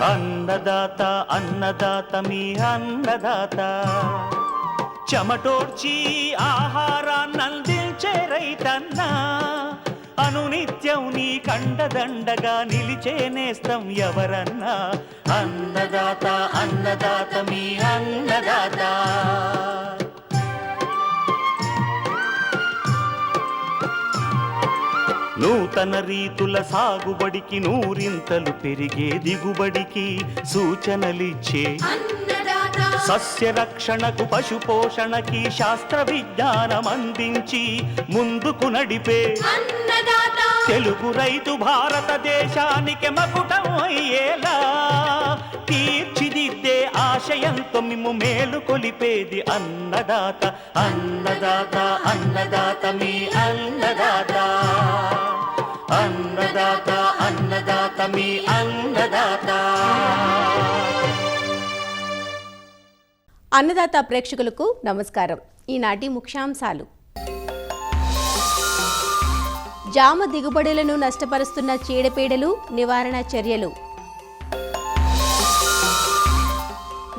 అన్నదాత అన్నదాత మీ అన్నదాత, చెమటోడ్చి ఆహారాన్నందించే రైతన్నా, అనునిత్యం నీ కండదండగా నిలిచే నేస్తం ఎవరన్నా. అన్నదాత అన్నదాత మీ అన్నదాత. నూతన రీతుల సాగుబడికి, నూరింతలు పెరిగే దిగుబడికి సూచనలిచ్చే సస్య రక్షణకు, పశు పోషణకి శాస్త్ర విజ్ఞానం అందించి ముందుకు నడిపే తెలుగు రైతు భారతదేశానికి మకుటం అయ్యేలా తీర్చిదిద్దే ఆశయంతో మిమ్ము మేలు కొలిపేది అన్నదాత. అన్నదాత అన్నదాత మీ అన్నదాత. అన్నదాత అన్నదాత మీ అన్నదాత. అన్నదాత ప్రేక్షకులకు నమస్కారం. ఈనాటి ముఖ్యాంశాలు: జామ దిగుబడులను నష్టపరుస్తున్న చీడపీడలు నివారణ చర్యలు,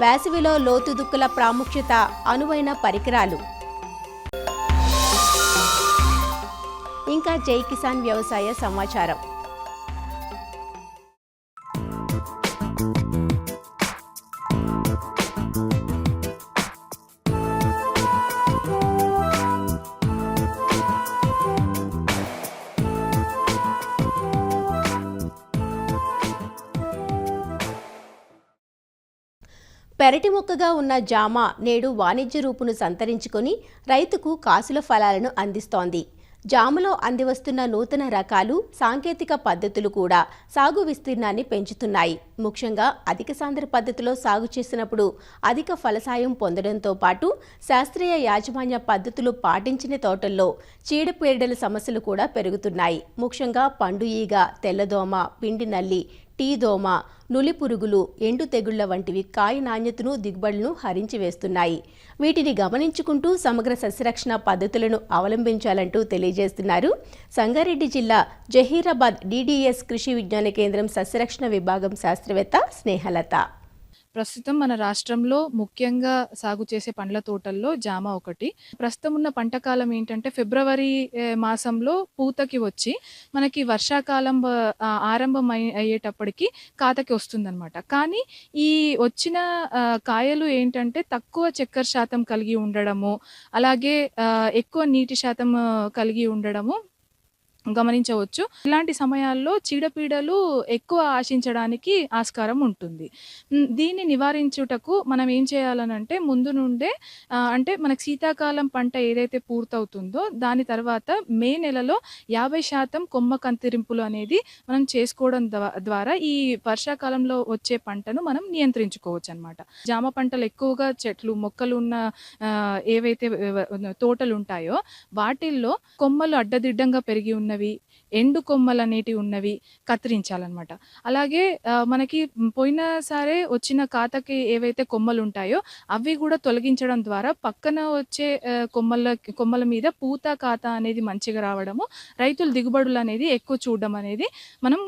వేసవిలో లోతు దుక్కుల ప్రాముఖ్యత, అనువైన పరికరాలు, ఇంకా జై కిసాన్ వ్యవసాయ సమాచారం. పెరటి మొక్కగా ఉన్న జామ నేడు వాణిజ్య రూపును సంతరించుకొని రైతుకు కాసుల ఫలాలను అందిస్తోంది. జామలో అందివస్తున్న నూతన రకాలు, సాంకేతిక పద్ధతులు కూడా సాగు విస్తీర్ణాన్ని పెంచుతున్నాయి. ముఖ్యంగా అధిక సాంద్ర పద్ధతిలో సాగు చేసినప్పుడు అధిక ఫలసాయం పొందడంతో పాటు శాస్త్రీయ యాజమాన్య పద్ధతులు పాటించిన తోటల్లో చీడపీడల సమస్యలు కూడా పెరుగుతున్నాయి. ముఖ్యంగా పండు ఈగ, తెల్లదోమ, పిండి నల్లి, టీ దోమ, నులి పురుగులు, ఎండు తెగుళ్ల వంటివి కాయ నాణ్యతను, దిగుబడులను హరించి వేస్తున్నాయి. వీటిని గమనించుకుంటూ సమగ్ర సస్యరక్షణ పద్ధతులను అవలంబించాలంటూ తెలియజేస్తున్నారు సంగారెడ్డి జిల్లా జహీరాబాద్ DDS కృషి విజ్ఞాన కేంద్రం సస్యరక్షణ విభాగం శాస్త్రవేత్త స్నేహలత. ప్రస్తుతం మన రాష్ట్రంలో ముఖ్యంగా సాగు చేసే పండ్ల తోటల్లో జామ ఒకటి. ప్రస్తుతం ఉన్న పంట కాలం ఏంటంటే ఫిబ్రవరి మాసంలో పూతకి వచ్చి మనకి వర్షాకాలం ఆరంభం అయ్యేటప్పటికి కాతకి వస్తుందన్నమాట. కానీ ఈ వచ్చిన కాయలు ఏంటంటే తక్కువ చక్కెర శాతం కలిగి ఉండడము, అలాగే ఎక్కువ నీటి శాతం కలిగి ఉండడము గమనించవచ్చు. ఇలాంటి సమయాల్లో చీడపీడలు ఎక్కువ ఆశించడానికి ఆస్కారం ఉంటుంది. దీన్ని నివారించుటకు మనం ఏం చేయాలనంటే ముందు నుండే అంటే మనకు శీతాకాలం పంట ఏదైతే పూర్తవుతుందో దాని తర్వాత మే నెలలో 50% కొమ్మ కంతిరింపులు అనేది మనం చేసుకోవడం ద్వారా ఈ వర్షాకాలంలో వచ్చే పంటను మనం నియంత్రించుకోవచ్చు అనమాట. జామ పంటలు ఎక్కువగా చెట్లు, మొక్కలు ఉన్న ఏవైతే తోటలు ఉంటాయో వాటిల్లో కొమ్మలు అడ్డదిడ్డంగా పెరిగి ఉన్నవి, ఎండు కొమ్మలు అనేటివి ఉన్నవి కత్తిరించాలన్నమాట. అలాగే మనకి పోయినసారి వచ్చిన కాతకి ఏవైతే కొమ్మలు ఉంటాయో అవి కూడా తొలగించడం ద్వారా పక్కన వచ్చే కొమ్మల మీద పూత, కాత అనేది మంచిగా రావడము, రైతుల దిగుబడులు అనేది ఎక్కువ చూడడం అనేది మనం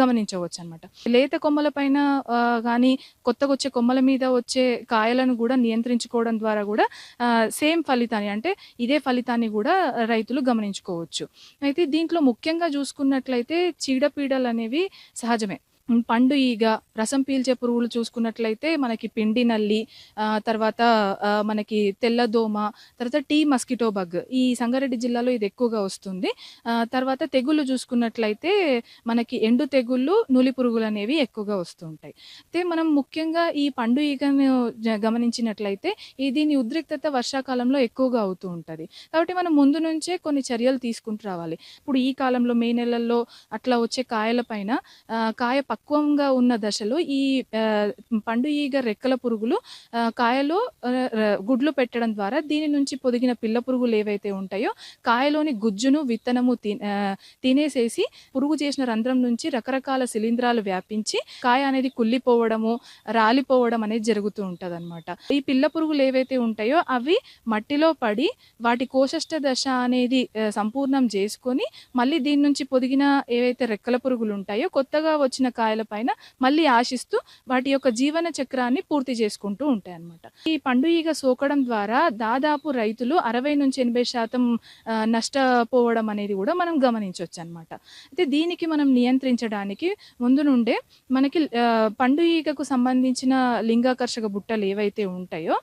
గమనించవచ్చు అనమాట. లేత కొమ్మల పైన కానీ కొత్తగా వచ్చే కొమ్మల మీద వచ్చే కాయలను కూడా నియంత్రించుకోవడం ద్వారా కూడా సేమ్ ఫలితాన్ని అంటే ఇదే ఫలితాన్ని కూడా రైతులు గమనించుకోవచ్చు. అయితే దీంట్లో ముఖ్యంగా చూసుకున్నట్లయితే చీడపీడలు అనేవి సహజమే. పండు ఈగ, రసం పీల్చే పురుగులు చూసుకున్నట్లయితే మనకి పిండి నల్లి, తర్వాత మనకి తెల్లదోమ, తర్వాత టీ మస్కిటో బగ్, ఈ సంగారెడ్డి జిల్లాలో ఇది ఎక్కువగా వస్తుంది. తర్వాత తెగుళ్ళు చూసుకున్నట్లయితే మనకి ఎండు తెగుళ్ళు, నులి పురుగులు అనేవి ఎక్కువగా వస్తూ ఉంటాయి. అయితే మనం ముఖ్యంగా ఈ పండు ఈగను గమనించినట్లయితే దీని ఉద్రిక్తత వర్షాకాలంలో ఎక్కువగా అవుతూ ఉంటుంది. కాబట్టి మనం ముందు నుంచే కొన్ని చర్యలు తీసుకుంటూ రావాలి. ఇప్పుడు ఈ కాలంలో మే నెలల్లో అట్లా వచ్చే కాయల పైన కాయ పక్వంగా ఉన్న దశలో ఈ పండు ఈగ రెక్కల పురుగులు కాయలో గుడ్లు పెట్టడం ద్వారా దీని నుంచి పొదిగిన పిల్ల పురుగులు ఏవైతే ఉంటాయో కాయలోని గుజ్జును, విత్తనము తినేసేసి పురుగు చేసిన రంధ్రం నుంచి రకరకాల శిలీంధ్రాలు వ్యాపించి కాయ అనేది కుళ్ళిపోవడము, రాలిపోవడం అనేది జరుగుతూ ఉంటుంది అనమాట. ఈ పిల్ల పురుగులు ఏవైతే ఉంటాయో అవి మట్టిలో పడి వాటి కోశస్థ దశ అనేది సంపూర్ణం చేసుకొని మళ్ళీ దీని నుంచి పొదిగిన ఏవైతే రెక్కల పురుగులు ఉంటాయో కొత్తగా వచ్చిన కాయలపైన మళ్ళీ ఆశిస్తూ వాటి యొక్క జీవన చక్రాన్ని పూర్తి చేసుకుంటూ ఉంటాయన్నమాట. ఈ పండు ఈగ సోకడం ద్వారా దాదాపు రైతులు 60-80% నష్టపోవడం అనేది కూడా మనం గమనించొచ్చన్నమాట. అయితే దీనికి మనం నియంత్రించడానికి ముందు నుండే మనకి పండు ఈగకు సంబంధించిన లింగాకర్షక బుట్టలు ఏవైతే ఉంటాయో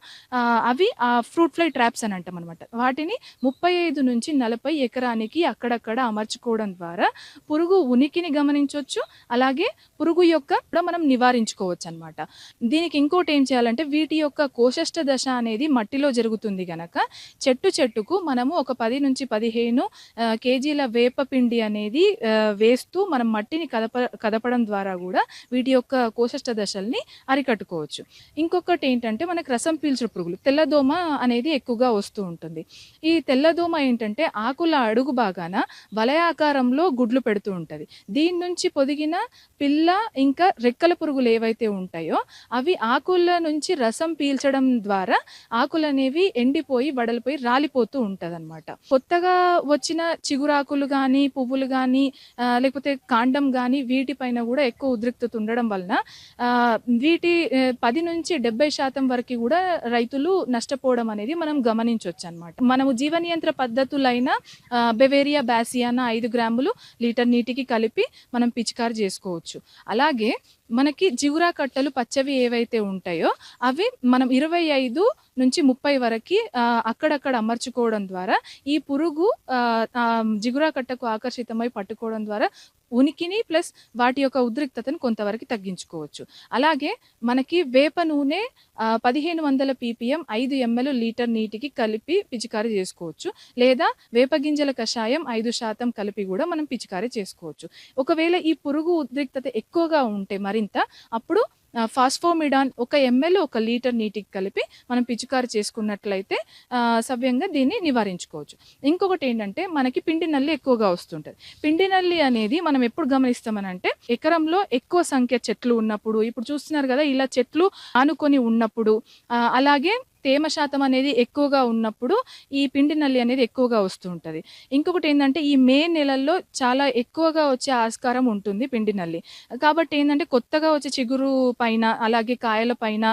అవి ఫ్రూట్ ఫ్లై ట్రాప్స్ అని అంటామన్నమాట. వాటిని 35-40 ఎకరానికి అక్కడక్కడ అమర్చుకోవడం ద్వారా పురుగు ఉనికిని గమనించవచ్చు, అలాగే పురుగు యొక్క కూడా మనం నివారించుకోవచ్చు అన్నమాట. దీనికి ఇంకోటి ఏం చేయాలంటే వీటి యొక్క కోశస్థ దశ అనేది మట్టిలో జరుగుతుంది గనక చెట్టుకు మనము ఒక 10-15 కేజీల వేపపిండి అనేది వేస్తూ మనం మట్టిని కదపడం ద్వారా కూడా వీటి యొక్క కోశస్థ దశల్ని అరికట్టుకోవచ్చు. ఇంకొకటి ఏంటంటే మనకు రసం పీల్చు పురుగులు తెల్లదోమ అనేది ఎక్కువగా వస్తూ ఉంటుంది. ఈ తెల్లదోమ ఏంటంటే ఆకుల అడుగు భాగాన వలయాకారంలో గుడ్లు పెడుతూ ఉంటుంది. దీని నుంచి పొదిగిన పిల్ల ఇంకా రెక్కల పురుగులు ఏవైతే ఉంటాయో అవి ఆకుల నుంచి రసం పీల్చడం ద్వారా ఆకులు అనేవి ఎండిపోయి వడలిపోయి రాలిపోతూ ఉంటది అనమాట. కొత్తగా వచ్చిన చిగురాకులు కానీ పువ్వులు కానీ లేకపోతే కాండం కానీ వీటిపైన కూడా ఎక్కువ ఉద్రిక్తత ఉండడం వలన వీటి 10-70% వరకు కూడా రైతులు నష్టపోవడం అనేది మనం గమనించవచ్చు అనమాట. మనము జీవ నియంత్రణ పద్ధతులైన బెవేరియా బ్యాసియానా 5 గ్రాములు లీటర్ నీటికి కలిపి మనం పిచికారి చేసుకోవచ్చు. అలాగే మనకి జిగురా కట్టలు పచ్చవి ఏవైతే ఉంటాయో అవి మనం 25-30 వరకు అక్కడక్కడ అమర్చుకోవడం ద్వారా ఈ పురుగు జిగురా కట్టకు ఆకర్షితమై పట్టుకోవడం ద్వారా ఉనికిని ప్లస్ వాటి యొక్క ఉద్రిక్తతను కొంతవరకు తగ్గించుకోవచ్చు. అలాగే మనకి వేప నూనె 1500 ppm 5 ml లీటర్ నీటికి కలిపి పిచికారీ చేసుకోవచ్చు, లేదా వేప గింజల కషాయం 5% కలిపి కూడా మనం పిచికారీ చేసుకోవచ్చు. ఒకవేళ ఈ పురుగు ఉద్రిక్తత ఎక్కువగా ఉంటే మరింత అప్పుడు ఫాస్ఫోమిడాన్ 1 ml 1 లీటర్ నీటికి కలిపి మనం పిచికారి చేసుకున్నట్లయితే సవ్యంగా దీన్ని నివారించుకోవచ్చు. ఇంకొకటి ఏంటంటే మనకి పిండి నల్లి ఎక్కువగా వస్తుంటుంది. పిండి నల్లి అనేది మనం ఎప్పుడు గమనిస్తామనంటే ఎకరంలో ఎక్కువ సంఖ్య చెట్లు ఉన్నప్పుడు, ఇప్పుడు చూస్తున్నారు కదా ఇలా చెట్లు ఆనుకొని ఉన్నప్పుడు, అలాగే తేమ శాతం అనేది ఎక్కువగా ఉన్నప్పుడు ఈ పిండి నల్లి అనేది ఎక్కువగా వస్తూ ఉంటుంది. ఇంకొకటి ఏంటంటే ఈ మే నెలల్లో చాలా ఎక్కువగా వచ్చే ఆస్కారం ఉంటుంది పిండి నల్లి. కాబట్టి ఏంటంటే కొత్తగా వచ్చే చిగురు పైన అలాగే కాయల పైన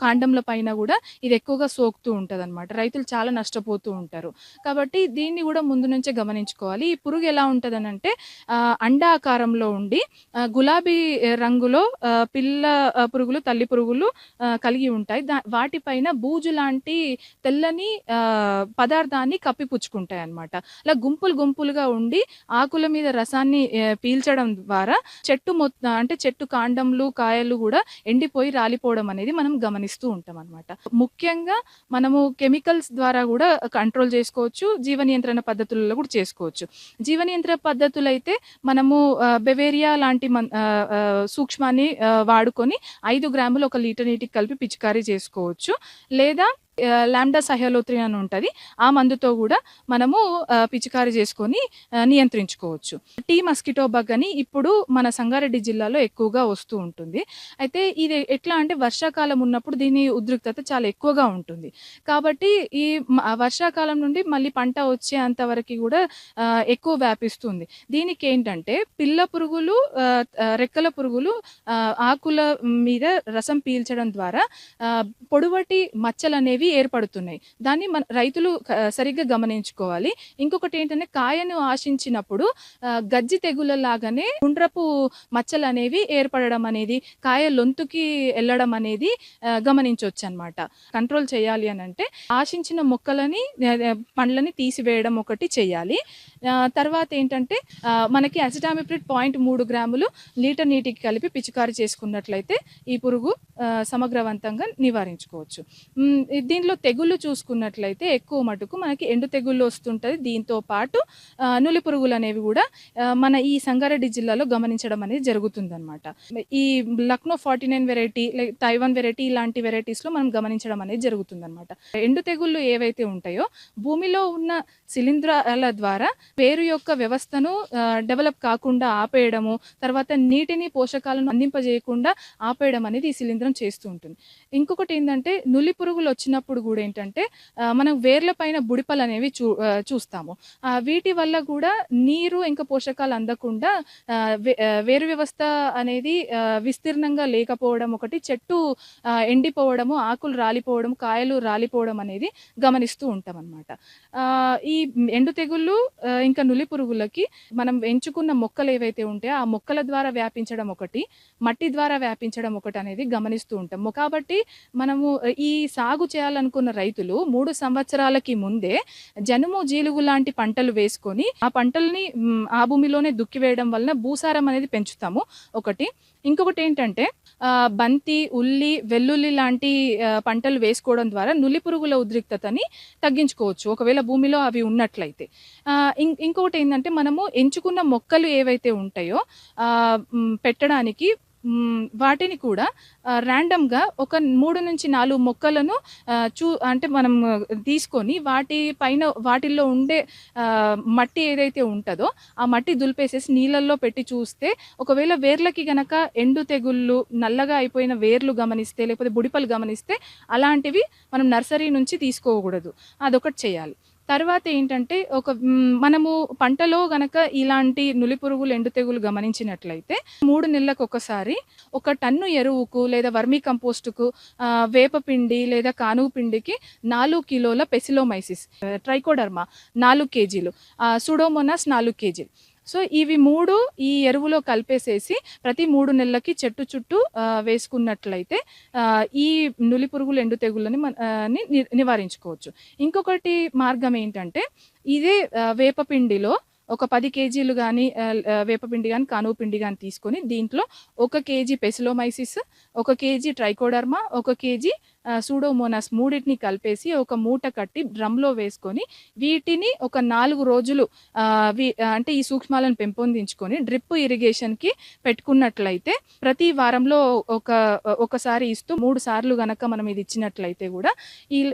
కాండంల పైన కూడా ఇది ఎక్కువగా సోకుతూ ఉంటుంది అనమాట. రైతులు చాలా నష్టపోతూ ఉంటారు. కాబట్టి దీన్ని కూడా ముందు నుంచే గమనించుకోవాలి. ఈ పురుగు ఎలా ఉంటుంది అంటే అండాకారంలో ఉండి గులాబీ రంగులో పిల్ల పురుగులు తల్లి పురుగులు కలిగి ఉంటాయి. వాటిపైన బూజు లాంటి తెల్లని పదార్థాన్ని కప్పిపుచ్చుకుంటాయి అన్నమాట. అలా గుంపులుగా ఉండి ఆకుల మీద రసాన్ని పీల్చడం ద్వారా చెట్టు కాండంలు కాయలు కూడా ఎండిపోయి రాలిపోవడం అనేది మనం గమనిస్తూ ఉంటాం అన్నమాట. ముఖ్యంగా మనము కెమికల్స్ ద్వారా కూడా కంట్రోల్ చేసుకోవచ్చు, జీవ నియంత్రణ పద్ధతులలో కూడా చేసుకోవచ్చు. జీవ నియంత్రణ పద్ధతులు అయితే మనము బెవేరియా లాంటి సూక్ష్మాన్ని వాడుకొని 5 గ్రాములు 1 లీటర్ నీటికి కలిపి పిచికారీ చేసుకోవచ్చు, లేదా లాంబ్డా సహ్యలోత్రిన్ అని ఉంటుంది ఆ మందుతో కూడా మనము పిచికారీ చేసుకొని నియంత్రించుకోవచ్చు. టీ మస్కిటో బగ్ అని ఇప్పుడు మన సంగారెడ్డి జిల్లాలో ఎక్కువగా వస్తూ ఉంటుంది. అయితే ఇది ఎట్లా అంటే వర్షాకాలం ఉన్నప్పుడు దీని ఉద్రిక్తత చాలా ఎక్కువగా ఉంటుంది. కాబట్టి ఈ వర్షాకాలం నుండి మళ్ళీ పంట వచ్చేంత వరకు కూడా ఎక్కువ వ్యాపిస్తుంది. దీనికి ఏంటంటే పిల్ల పురుగులు రెక్కల పురుగులు ఆకుల మీద రసం పీల్చడం ద్వారా పొడవటి మచ్చలు అనేవి ఏర్పడుతున్నాయి. దాన్ని మన రైతులు సరిగ్గా గమనించుకోవాలి. ఇంకొకటి ఏంటంటే కాయను ఆశించినప్పుడు గజ్జి తెగుల లాగానే గుండ్రపు మచ్చలు అనేవి ఏర్పడడం అనేది, కాయ లొంతుకి వెళ్ళడం అనేది గమనించవచ్చు అన్నమాట. కంట్రోల్ చేయాలి అని అంటే ఆశించిన మొక్కలని పండ్లని తీసివేయడం ఒకటి చేయాలి. తర్వాత ఏంటంటే మనకి అసిటామిప్రిడ్ 0.3 గ్రాములు లీటర్ నీటికి కలిపి పిచికారీ చేసుకున్నట్లయితే ఈ పురుగు సమగ్రవంతంగా నివారించుకోవచ్చు. దీనిలో తెగుళ్ళు చూసుకున్నట్లయితే ఎక్కువ మటుకు మనకి ఎండు తెగుళ్ళు వస్తుంటుంది. దీంతో పాటు నులి పురుగులు అనేవి కూడా మన ఈ సంగారెడ్డి జిల్లాలో గమనించడం అనేది జరుగుతుంది అనమాట. ఈ లక్నో 49 వెరైటీ, తైవాన్ వెరైటీ ఇలాంటి వెరైటీస్లో మనం గమనించడం అనేది జరుగుతుంది అనమాట. ఎండు తెగుళ్ళు ఏవైతే ఉంటాయో భూమిలో ఉన్న శిలీంధ్రాల ద్వారా వేరు యొక్క వ్యవస్థను డెవలప్ కాకుండా ఆపేయడము, తర్వాత నీటిని పోషకాలను అందింపజేయకుండా ఆపేయడం అనేది ఈ శిలీంధ్రం చేస్తూ ఉంటుంది. ఇంకొకటి ఏంటంటే నులి పురుగులు వచ్చినప్పుడు వచ్చినప్పుడు కూడా ఏంటంటే మనం వేర్ల పైన బుడిపలు అనేవి చూస్తాము. వీటి వల్ల కూడా నీరు ఇంకా పోషకాలు అందకుండా వేరు వ్యవస్థ అనేది విస్తీర్ణంగా లేకపోవడం ఒకటి, చెట్టు ఎండిపోవడము, ఆకులు రాలిపోవడం, కాయలు రాలిపోవడం అనేది గమనిస్తూ ఉంటాం అన్నమాట. ఈ ఎండు తెగుళ్ళు ఇంకా నులి పురుగులకి మనం ఎంచుకున్న మొక్కలు ఏవైతే ఉంటాయో ఆ మొక్కల ద్వారా వ్యాపించడం ఒకటి, మట్టి ద్వారా వ్యాపించడం ఒకటి అనేది గమనిస్తూ ఉంటాం. కాబట్టి మనము ఈ సాగు చేయాలనుకున్న రైతులు 3 సంవత్సరాలకి ముందే జనుము, జీలుగు లాంటి పంటలు వేసుకొని ఆ పంటల్ని ఆ భూమిలోనే దుక్కివేయడం వలన భూసారం అనేది పెంచుతాము ఒకటి. ఇంకొకటి ఏంటంటే బంతి, ఉల్లి, వెల్లుల్లి లాంటి పంటలు వేసుకోవడం ద్వారా నులి పురుగుల ఉద్రిక్తతని తగ్గించుకోవచ్చు ఒకవేళ భూమిలో అవి ఉన్నట్లయితే. ఇంకొకటి ఏంటంటే మనము ఎంచుకున్న మొక్కలు ఏవైతే ఉంటాయో పెట్టడానికి వాటిని కూడా ర్యాండమ్గా ఒక 3 నుంచి 4 మొక్కలను అంటే మనం తీసుకొని వాటిల్లో ఉండే మట్టి ఏదైతే ఉంటుందో ఆ మట్టి దులిపేసేసి నీళ్ళల్లో పెట్టి చూస్తే ఒకవేళ వేర్లకి గనక ఎండు తెగుళ్ళు, నల్లగా అయిపోయిన వేర్లు గమనిస్తే, లేకపోతే బుడిపలు గమనిస్తే అలాంటివి మనం నర్సరీ నుంచి తీసుకోకూడదు. అదొకటి చేయాలి. తర్వాత ఏంటంటే మనము పంటలో గనక ఇలాంటి నులి పురుగులు, ఎండు తెగులు గమనించినట్లయితే 3 నెలలకు ఒకసారి 1 టన్ను ఎరువుకు లేదా వర్మీ కంపోస్టుకు వేపపిండి లేదా కానుగు పిండికి 4 కిలోల పెసిలోమైసిస్, ట్రైకోడర్మా 4 కేజీలు, సూడోమోనాస్ 4 కేజీలు. సో ఇవి 3 ఈ ఎరువులో కలిపేసేసి ప్రతి 3 నెలలకి చెట్టు చుట్టూ వేసుకున్నట్లయితే ఈ నులి పురుగులు, ఎండు తెగుళ్ళని నివారించుకోవచ్చు. ఇంకొకటి మార్గం ఏంటంటే ఇదే వేపపిండిలో ఒక 10 కేజీలు కానీ వేపపిండి కానీ కానుగు పిండి కానీ తీసుకొని దీంట్లో 1 KG Paecilomyces, 1 KG Trichoderma, 1 KG Pseudomonas మూడింటిని కలిపేసి ఒక మూట కట్టి డ్రమ్లో వేసుకొని వీటిని ఒక 4 రోజులు అంటే ఈ సూక్ష్మాలను పెంపొందించుకొని డ్రిప్ ఇరిగేషన్కి పెట్టుకున్నట్లయితే ప్రతి వారంలో ఒకసారి ఇస్తూ 3 సార్లు గనక మనం ఇది ఇచ్చినట్లయితే కూడా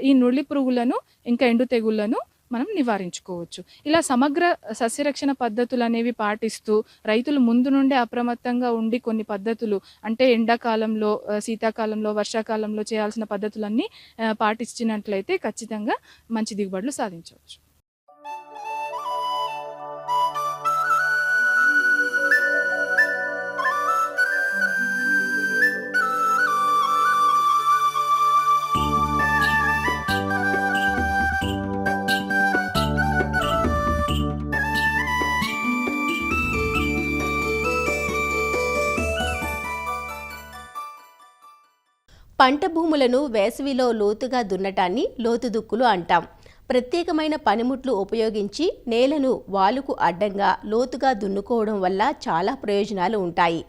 ఈ నులి పురుగులను ఇంకా ఎండు తెగుళ్లను మనం నివారించుకోవచ్చు. ఇలా సమగ్ర సస్యరక్షణ పద్ధతులు అనేవి పాటిస్తూ రైతులు ముందు నుండే అప్రమత్తంగా ఉండి కొన్ని పద్ధతులు అంటే ఎండాకాలంలో, శీతాకాలంలో, వర్షాకాలంలో చేయాల్సిన పద్ధతులన్నీ పాటించినట్లయితే ఖచ్చితంగా మంచి దిగుబడులు సాధించవచ్చు. పంట భూములను వేసవిలో లోతుగా దున్నటాన్ని లోతు దుక్కులు అంటాం. ప్రత్యేకమైన పనిముట్లు ఉపయోగించి నేలను వాలుకు అడ్డంగా లోతుగా దున్నుకోవడం వల్ల చాలా ప్రయోజనాలు ఉంటాయి.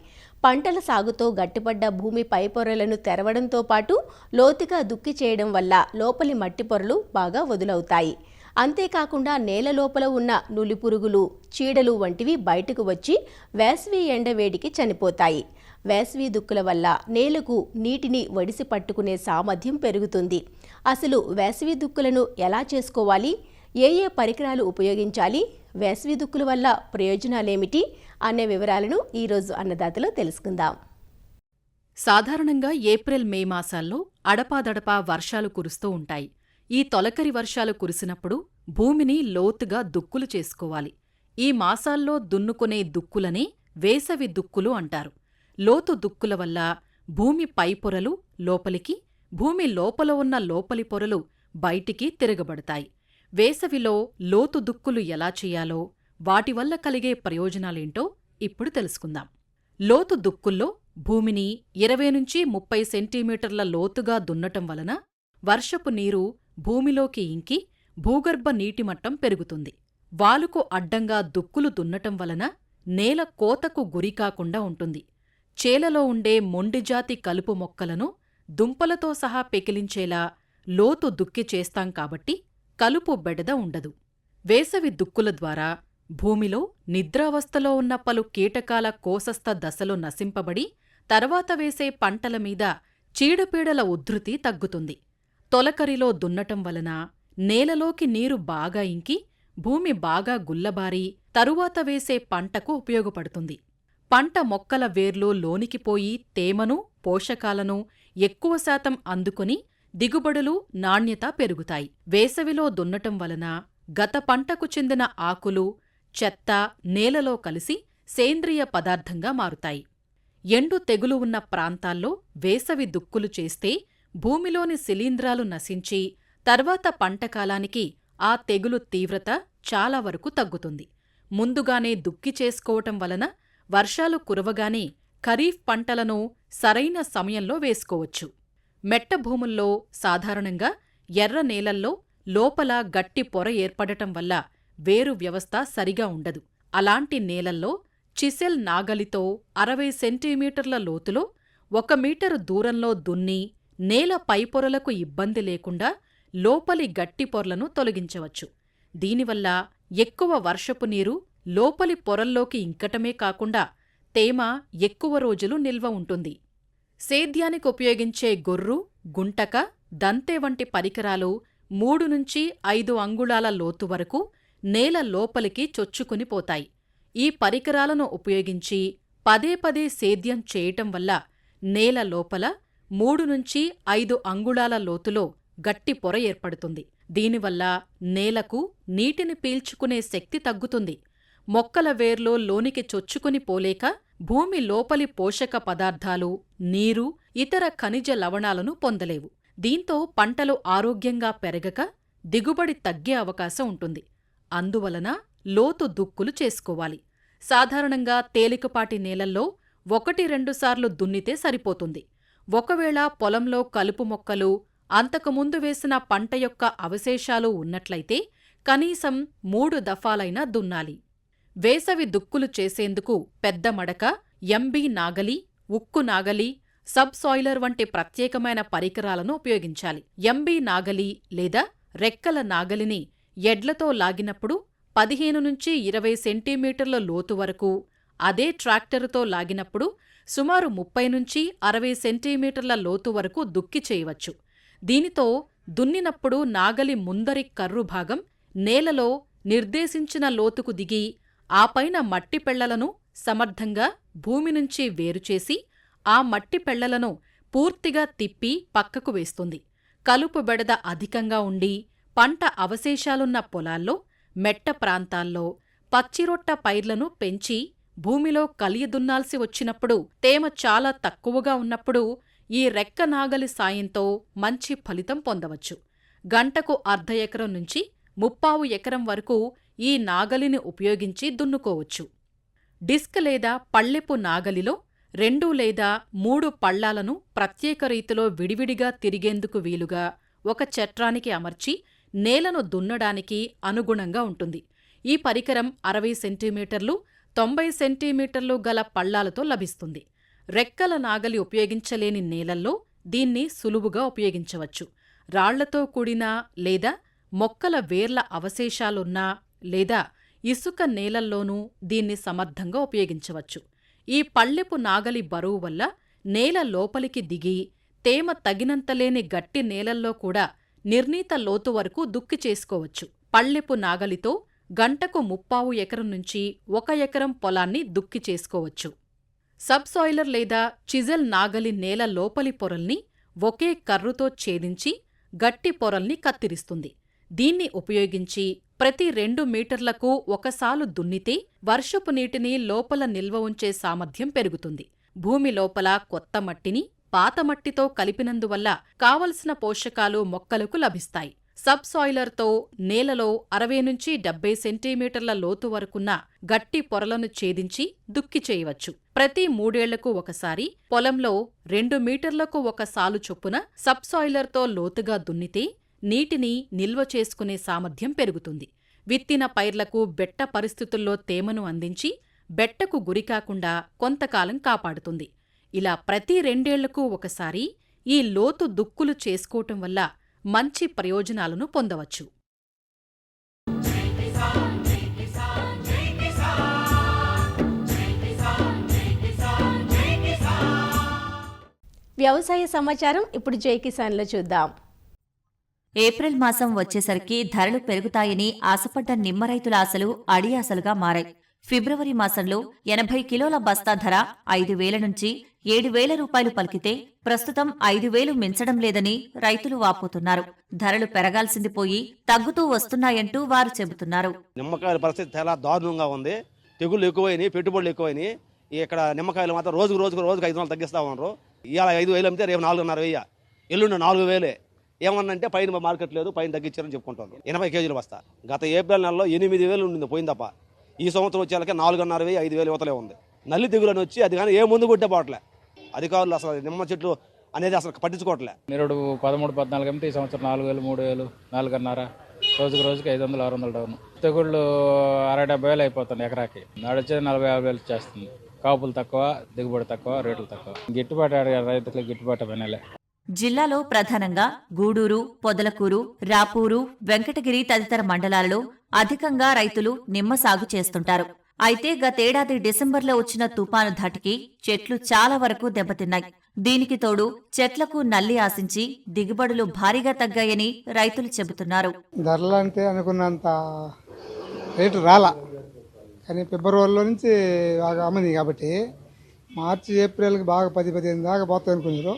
పంటల సాగుతో గట్టిపడ్డ భూమి పైపొరలను తెరవడంతో పాటు లోతుగా దుక్కి చేయడం వల్ల లోపలి మట్టి పొరలు బాగా వదులవుతాయి. అంతేకాకుండా నేల లోపల ఉన్న నులి పురుగులు, చీడలు వంటివి బయటకు వచ్చి వేసవి ఎండవేడికి చనిపోతాయి. వేసవి దుక్కుల వల్ల నేలకు నీటిని వడిసి పట్టుకునే సామర్థ్యం పెరుగుతుంది. అసలు వేసవి దుక్కులను ఎలా చేసుకోవాలి, ఏ పరికరాలు ఉపయోగించాలి, వేసవి దుక్కుల వల్ల ప్రయోజనాలేమిటి అనే వివరాలను ఈరోజు అన్నదాతలో తెలుసుకుందాం. సాధారణంగా ఏప్రిల్, మే మాసాల్లో అడపాదడపా వర్షాలు కురుస్తూ ఉంటాయి. ఈ తొలకరి వర్షాలు కురిసినప్పుడు భూమిని లోతుగా దుక్కులు చేసుకోవాలి. ఈ మాసాల్లో దున్నుకునే దుక్కులనే వేసవి దుక్కులు అంటారు. లోతు దుక్కుల వల్ల భూమి పైపొరలు లోపలికి, భూమి లోపల ఉన్న లోపలి పొరలు బయటికి తిరగబడతాయి. వేసవిలో లోతు దుక్కులు ఎలా చేయాలో, వాటి వల్ల కలిగే ప్రయోజనాలేంటో ఇప్పుడు తెలుసుకుందాం. లోతు దుక్కుల్లో భూమిని 20 నుంచి 30 సెంటీమీటర్ల లోతుగా దున్నటం వలన వర్షపు నీరు భూమిలోకి ఇంకి భూగర్భ నీటిమట్టం పెరుగుతుంది. వాలుకు అడ్డంగా దుక్కులు దున్నటం వలన నేల కోతకు గురికాకుండా ఉంటుంది. చేలలో ఉండే మొండిజాతి కలుపు మొక్కలను దుంపలతో సహా పెకిలించేలా లోతు దుక్కి చేస్తాం కాబట్టి కలుపు బెడద ఉండదు. వేసవి దుక్కుల ద్వారా భూమిలో నిద్రావస్థలో ఉన్న పలు కీటకాల కోసస్థ దశలో నశింపబడి తర్వాత వేసే పంటల మీద చీడపీడల ఉధృతి తగ్గుతుంది. తొలకరిలో దున్నటం వలన నేలలోకి నీరు బాగా ఇంకి భూమి బాగా గుల్లబారి తరువాత వేసే పంటకు ఉపయోగపడుతుంది. పంట మొక్కల వేర్లు లోనికిపోయి తేమను, పోషకాలను ఎక్కువ శాతం అందుకుని దిగుబడులు, నాణ్యత పెరుగుతాయి. వేసవిలో దున్నటం వలన గత పంటకు చెందిన ఆకులు, చెత్త నేలలో కలిసి సేంద్రియ పదార్థంగా మారుతాయి. ఎండు తెగులు ఉన్న ప్రాంతాల్లో వేసవి దుక్కులు చేస్తే భూమిలోని శిలీంధ్రాలు నశించి తర్వాత పంటకాలానికి ఆ తెగులు తీవ్రత చాలా వరకు తగ్గుతుంది. ముందుగానే దుక్కి చేసుకోవటం వలన వర్షాలు కురవగానే ఖరీఫ్ పంటలను సరైన సమయంలో వేసుకోవచ్చు. మెట్ట భూముల్లో సాధారణంగా ఎర్ర నేలల్లో లోపల గట్టి పొర ఏర్పడటం వల్ల వేరు వ్యవస్థ సరిగా ఉండదు. అలాంటి నేలల్లో చిసెల్ నాగలితో 60 సెంటీమీటర్ల లోతులో 1 మీటరు దూరంలో దున్ని నేల పైపొరలకు ఇబ్బంది లేకుండా లోపలి గట్టి పొరలను తొలగించవచ్చు. దీనివల్ల ఎక్కువ వర్షపు నీరు లోపలి పొరల్లోకి ఇంకటమే కాకుండా తేమ ఎక్కువ రోజులు నిల్వ ఉంటుంది. సేద్యానికి ఉపయోగించే గొర్రు, గుంటక, దంతె వంటి పరికరాలు 3 నుంచి 5 అంగుళాల లోతు వరకు నేల లోపలికి చొచ్చుకుని పోతాయి. ఈ పరికరాలను ఉపయోగించి పదే పదే సేద్యం చేయటం వల్ల నేల లోపల 3 నుంచి 5 అంగుళాల లోతులో గట్టి పొర ఏర్పడుతుంది. దీనివల్ల నేలకు నీటిని పీల్చుకునే శక్తి తగ్గుతుంది. మొక్కల వేర్లో లోనికి చొచ్చుకుని పోలేక భూమి లోపలి పోషక పదార్థాలు, నీరు, ఇతర ఖనిజ లవణాలను పొందలేవు. దీంతో పంటలు ఆరోగ్యంగా పెరగక దిగుబడి తగ్గే అవకాశం ఉంటుంది. అందువలన లోతు దుక్కులు చేసుకోవాలి. సాధారణంగా తేలికపాటి నేలల్లో 1-2 సార్లు దున్నితే సరిపోతుంది. ఒకవేళ పొలంలో కలుపు మొక్కలు, అంతకుముందు వేసిన పంట యొక్క అవశేషాలు ఉన్నట్లయితే కనీసం 3 దఫాలైనా దున్నాలి. వేసవి దుక్కులు చేసేందుకు పెద్ద మడక, ఎంబీ నాగలి, ఉక్కు నాగలి, సబ్ సాయిలర్ వంటి ప్రత్యేకమైన పరికరాలను ఉపయోగించాలి. ఎంబీ నాగలి లేదా రెక్కల నాగలిని ఎడ్లతో లాగినప్పుడు 15 నుంచి 20 సెంటీమీటర్ల లోతు వరకు, అదే ట్రాక్టరుతో లాగినప్పుడు సుమారు 30 నుంచి 60 సెంటీమీటర్ల లోతు వరకు దుక్కి చేయవచ్చు. దీనితో దున్నినప్పుడు నాగలి ముందరి కర్రు భాగం నేలలో నిర్దేశించిన లోతుకు దిగి ఆపైన మట్టి పెళ్లలను సమర్థంగా భూమి నుంచి వేరుచేసి ఆ మట్టి పెళ్లలను పూర్తిగా తిప్పి పక్కకు వేస్తుంది. కలుపు బెడద అధికంగా ఉండి పంట అవశేషాలున్న పొలాల్లో, మెట్ట ప్రాంతాల్లో పచ్చిరొట్ట పైర్లను పెంచి భూమిలో కలియదున్నాల్సి వచ్చినప్పుడు, తేమ చాలా తక్కువగా ఉన్నప్పుడు ఈ రెక్క నాగలి సాయంతో మంచి ఫలితం పొందవచ్చు. గంటకు 1/2 ఎకరం నుంచి 3/4 ఎకరం వరకు ఈ నాగలిని ఉపయోగించి దున్నుకోవచ్చు. డిస్క్ లేదా పళ్ళెపు నాగలిలో 2 లేదా 3 పళ్ళాలను ప్రత్యేక రీతిలో విడివిడిగా తిరిగేందుకు వీలుగా ఒక చట్రానికి అమర్చి నేలను దున్నడానికి అనుగుణంగా ఉంటుంది. ఈ పరికరం 60 సెంటీమీటర్లు, 90 సెంటీమీటర్లు గల పళ్ళాలతో లభిస్తుంది. రెక్కల నాగలి ఉపయోగించలేని నేలల్లో దీన్ని సులువుగా ఉపయోగించవచ్చు. రాళ్లతో కూడిన లేదా మొక్కల వేర్ల అవశేషాలున్నా లేదా ఇసుక నేలల్లోనూ దీన్ని సమర్థంగా ఉపయోగించవచ్చు. ఈ పళ్ళెపు నాగలి బరువు వల్ల నేల లోపలికి దిగి తేమ తగినంతలేని గట్టి నేలల్లో కూడా నిర్ణీత లోతు వరకు దుక్కి చేసుకోవచ్చు. పళ్ళెపు నాగలితో గంటకు 3/4 ఎకరం నుంచి 1 ఎకరం పొలాన్ని దుక్కి చేసుకోవచ్చు. సబ్ సాయిలర్ లేదా చిజెల్ నాగలి నేల లోపలి పొరల్ని ఒకే కర్రుతో ఛేదించి గట్టి పొరల్ని కత్తిరిస్తుంది. దీన్ని ఉపయోగించి ప్రతి 2 మీటర్లకు ఒకసాలు దున్నితే వర్షపు నీటిని లోపల నిల్వ ఉంచే సామర్థ్యం పెరుగుతుంది. భూమి లోపల కొత్త మట్టిని పాత మట్టితో కలిపినందువల్ల కావలసిన పోషకాలు మొక్కలకు లభిస్తాయి. సబ్ సాయిలర్తో నేలలో 60 నుంచి 70 సెంటీమీటర్ల లోతు వరకున్న గట్టి పొరలను ఛేదించి దుక్కి చేయవచ్చు. ప్రతి 3 ఏళ్లకు ఒకసారి పొలంలో 2 మీటర్లకు ఒక సాలు చొప్పున సబ్ సాయిలర్తో లోతుగా దున్నితే నీటిని నిల్వ చేసుకునే సామర్థ్యం పెరుగుతుంది. విత్తిన పైర్లకు బెట్ట పరిస్థితుల్లో తేమను అందించి బెట్టకు గురికాకుండా కొంతకాలం కాపాడుతుంది. ఇలా ప్రతి 2 ఏళ్లకు ఒకసారి ఈ లోతు దుక్కులు చేసుకోవటం వల్ల మంచి ప్రయోజనాలను పొందవచ్చు. వ్యవసాయ సమాచారం ఇప్పుడు జై కిసాన్లో చూద్దాం. ఏప్రిల్ మాసం వచ్చేసరికి ధరలు పెరుగుతాయని ఆశపడ్డ నిమ్మ రైతుల ఆశలు అడియాసలుగా మారాయి. ఫిబ్రవరి మాసంలో 80 కిలోల బస్తా ధర 5,000 నుంచి 7,000 రూపాయలు పలికితే ప్రస్తుతం 5,000 మించడం లేదని రైతులు వాపోతున్నారు. ధరలు పెరగాల్సింది పోయి తగ్గుతూ వస్తున్నాయంటూ వారు చెబుతున్నారు. నిమ్మకాయల పరిస్థితి చాలా దారుణంగా ఉంది. తెగుళ్ళు ఎక్కువైనాయి, పెట్టుబడులు ఎక్కువైనాయి. ఇక్కడ నిమ్మకాయలు మాత్రం రోజుకు 500 తగ్గిస్తా ఉన్నారు. ఇవాళ 5,000 అమ్మితే రేపు 4,500, ఎల్లుండి 4,000. ఏమన్నంటే పైన మార్కెట్ లేదు, పైన తగ్గించారని చెప్పుకుంటారు. 80 కేజీలు బస్తా గత ఏప్రిల్ నెలలో 8,000 ఉండింది, పోయింది తప్ప. ఈ సంవత్సరం వచ్చేళ్ళకి 4,500, 5,000 యువతలే ఉంది. నల్లి తెగులని వచ్చి అది కానీ ఏ ముందు కొట్టే పోవట్లే. అధికారులు అసలు నిమ్మ చెట్లు అనేది అసలు పట్టించుకోవట్లే. నిరుడు 13-14 అమ్మితే ఈ సంవత్సరం 4,000, 3,000, 4,500, రోజుకి 500, 600 డౌన్. తెగుళ్ళు 60-70 అయిపోతుంది ఎకరాకి. నాడొచ్చేది 40-50 చేస్తుంది. కాపులు తక్కువ, దిగుబడి తక్కువ, రేట్లు తక్కువ. గిట్టుబాటు రైతులకు గిట్టుబాటు పనేలే. జిల్లాలో ప్రధానంగా గూడూరు, పొదలకూరు, రాపూరు, వెంకటగిరి తదితర మండలాలలో అధికంగా రైతులు నిమ్మ సాగు చేస్తుంటారు. అయితే గతేడాది డిసెంబర్లో వచ్చిన తుపాను ధాటికి చెట్లు చాలా వరకు దెబ్బతిన్నాయి. దీనికి తోడు చెట్లకు నల్లి ఆశించి దిగుబడులు భారీగా తగ్గాయని రైతులు చెబుతున్నారు. ధరలు అంటే అనుకున్నంత రేటు రాలా, కానీ ఫిబ్రవరిలో నుంచి బాగా అమ్మింది కాబట్టి మార్చి, ఏప్రిల్కి బాగా 10-15 దాకా పోతాయి అనుకున్నారు.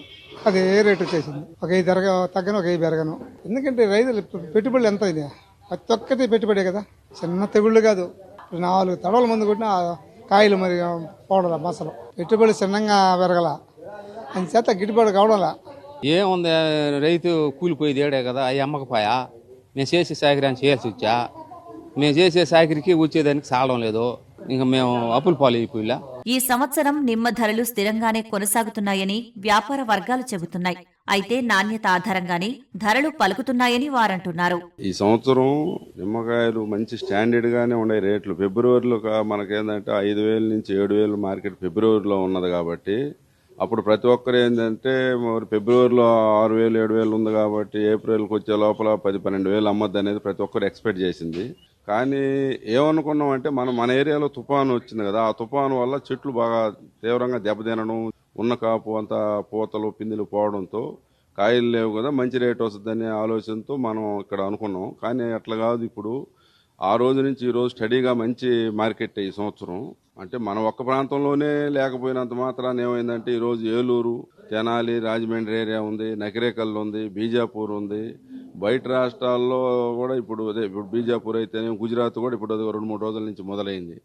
అదే రేటు వచ్చేసింది. ఒక 5 తగ్గను, ఒక 5 పెరగను. ఎందుకంటే రైతులు పెట్టుబడులు ఎంత అయినాయి, ప్రతి ఒక్కటి పెట్టుబడే కదా, చిన్న తెగుళ్ళు కాదు. 4 తడవల మందు కొట్టిన కాయలు మరి పోవడాల మసలు పెట్టుబడి చిన్నంగా పెరగల, అందుచేత గిట్టుబాటు కావడంలా. ఏముంది, రైతు కూలిపోయేది ఏడే కదా, అవి అమ్మకపోయా. మేము చేసే సాకిరాన్ని చేయాల్సి వచ్చా. మేము చేసే సాకిరికి వచ్చేదానికి సాగడం లేదు. ఇంకా మేము అప్పుల పాలు అయిపోయిలా. ఈ సంవత్సరం నిమ్మ ధరలు స్థిరంగానే కొనసాగుతున్నాయని వ్యాపార వర్గాలు చెబుతున్నాయి. అయితే నాణ్యత ఆధారంగానే ధరలు పలుకుతున్నాయని వారంటున్నారు. ఈ సంవత్సరం నిమ్మకాయలు మంచి స్టాండర్డ్ గానే ఉన్నాయి రేట్లు. ఫిబ్రవరిలో మనకేందంటే 5,000 నుంచి 7,000 మార్కెట్ ఫిబ్రవరిలో ఉన్నది కాబట్టి అప్పుడు ప్రతి ఒక్కరు ఏంటంటే మరి ఫిబ్రవరిలో 6,000, 7,000 ఉంది కాబట్టి ఏప్రిల్కి వచ్చే లోపల 10-12,000 అమ్మద్దు అనేది ప్రతి ఒక్కరు ఎక్స్పెక్ట్ చేసింది. కానీ ఏమనుకున్నాం అంటే మన ఏరియాలో తుఫాను వచ్చింది కదా, ఆ తుఫాను వల్ల చెట్లు బాగా తీవ్రంగా దెబ్బతినడం, ఉన్న కాపు అంతా పూతలు పిందెలు పోవడంతో కాయలు లేవు కదా, మంచి రేట్ వస్తుందనే ఆలోచనతో మనం ఇక్కడ అనుకున్నాం. కానీ అట్లా కాదు. ఇప్పుడు ఆ రోజు నుంచి ఈ రోజు స్టడీగా మంచి మార్కెట్ ఈ సంవత్సరం. అంటే మన ఒక్క ప్రాంతంలోనే లేకపోయినంత మాత్రాన్ని ఏమైందంటే ఈరోజు ఏలూరు, తెనాలి, రాజమండ్రి ఏరియా ఉంది, నకిరేకల్ ఉంది, బీజాపూర్ ఉంది. బయట రాష్ట్రాల్లో కూడా ఇప్పుడు బీజాపూర్ అయితేనే, గుజరాత్ కూడా ఇప్పుడు 2-3 రోజుల నుంచి మొదలైంది.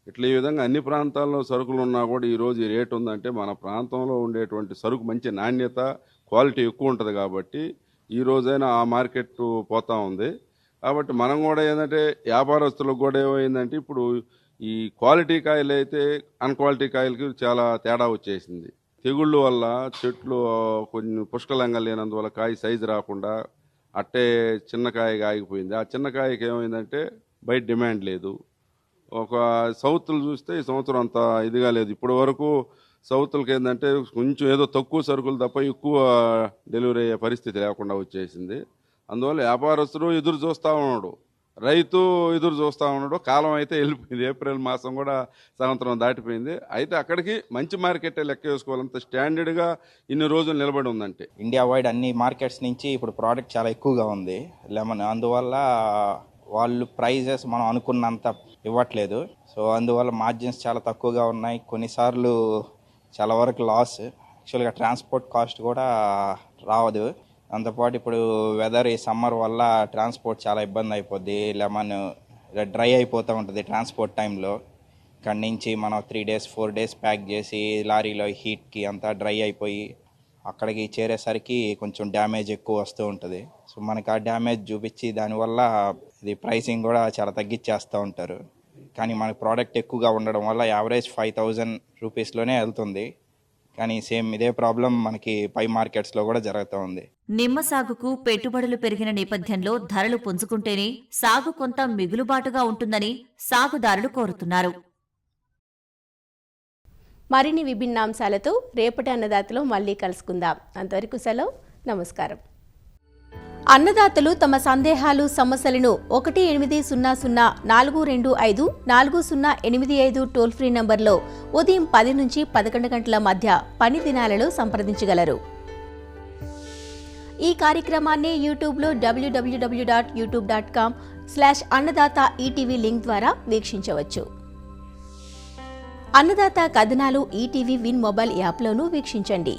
ఇట్లా ఈ విధంగా అన్ని ప్రాంతాల్లో సరుకులు ఉన్నా కూడా ఈరోజు ఈ రేటు ఉందంటే మన ప్రాంతంలో ఉండేటువంటి సరుకు మంచి నాణ్యత, క్వాలిటీ ఎక్కువ ఉంటుంది కాబట్టి ఈ రోజైనా ఆ మార్కెట్ పోతా ఉంది. కాబట్టి మనం కూడా ఏంటంటే వ్యాపారస్తులకు కూడా ఏమైందంటే ఇప్పుడు ఈ క్వాలిటీ కాయలు అయితే అన్క్వాలిటీ కాయలకి చాలా తేడా వచ్చేసింది. తెగుళ్ళ వల్ల చెట్లు కొన్ని పుష్కలంగా లేనందువల్ల కాయ సైజు రాకుండా అట్టే చిన్నకాయగా ఆగిపోయింది. ఆ చిన్నకాయకి ఏమైందంటే బయట డిమాండ్ లేదు. ఒక సౌత్లు చూస్తే ఈ సంవత్సరం అంత ఇదిగా లేదు. ఇప్పటి వరకు సౌత్లకి ఏంటంటే కొంచెం ఏదో తక్కువ సరుకులు తప్ప ఎక్కువ డెలివరీ అయ్యే పరిస్థితి లేకుండా వచ్చేసింది. అందువల్ల వ్యాపారస్తులు ఎదురు చూస్తూ ఉన్నాడు, రైతు ఎదురు చూస్తూ ఉన్నాడు. కాలం అయితే వెళ్ళిపోయింది. ఏప్రిల్ మాసం కూడా సంవత్సరం దాటిపోయింది. అయితే అక్కడికి మంచి మార్కెట్ లెక్క వేసుకోవాలంత స్టాండర్డ్గా ఇన్ని రోజులు నిలబడి ఉందంటే. ఇండియా వైడ్ అన్ని మార్కెట్స్ నుంచి ఇప్పుడు ప్రోడక్ట్ చాలా ఎక్కువగా ఉంది లెమన్. అందువల్ల వాళ్ళు ప్రైజెస్ మనం అనుకున్నంత ఇవ్వట్లేదు. సో అందువల్ల మార్జిన్స్ చాలా తక్కువగా ఉన్నాయి. కొన్నిసార్లు చాలా వరకు లాస్. యాక్చువల్గా ట్రాన్స్పోర్ట్ కాస్ట్ కూడా రావదు. దాంతోపాటు ఇప్పుడు వెదర్ ఈ సమ్మర్ వల్ల ట్రాన్స్పోర్ట్ చాలా ఇబ్బంది అయిపోద్ది. లెమన్ డ్రై అయిపోతూ ఉంటుంది ట్రాన్స్పోర్ట్ టైంలో. ఇక్కడి నుంచి మనం 3 days 4 days ప్యాక్ చేసి లారీలో హీట్కి అంతా డ్రై అయిపోయి అక్కడికి చేరేసరికి కొంచెం డ్యామేజ్ ఎక్కువ వస్తూ ఉంటుంది. సో మనకి ఆ డ్యామేజ్ చూపించి దానివల్ల ఇది ప్రైసింగ్ కూడా చాలా తగ్గించేస్తూ ఉంటారు. కానీ మనకి ప్రోడక్ట్ ఎక్కువగా ఉండడం వల్ల యావరేజ్ 5,000 రూపీస్లోనే వెళ్తుంది. కానీ సేమ్ ఇదే ప్రాబ్లం మనకి పై మార్కెట్స్లో కూడా జరుగుతూ ఉంది. నిమ్మ సాగుకు పెట్టుబడులు పెరిగిన నేపథ్యంలో ధరలు పుంజుకుంటేనే సాగు కొంత మిగులుబాటుగా ఉంటుందని సాగుదారులు కోరుతున్నారు. మరిన్ని విభిన్నాంశాలతో రేపటి అన్నదాతలో మళ్ళీ కలుసుకుందాం. అంతవరకు సెలవు, నమస్కారం. అన్నదాతలు తమ సందేహాలు, సమస్యలను 1-800-425-4085 టోల్ ఫ్రీ నంబర్లో ఉదయం 10 నుంచి 11 గంటల మధ్య పని దినాలలో సంప్రదించగలరు. ఈ కార్యక్రమాన్ని యూట్యూబ్లో www.youtube.com/అన్నదాత ఈటీవీ లింక్ ద్వారా వీక్షించవచ్చు. అన్నదాత కథనాలు ఈటీవీ విన్ మొబైల్ యాప్లోనూ వీక్షించండి.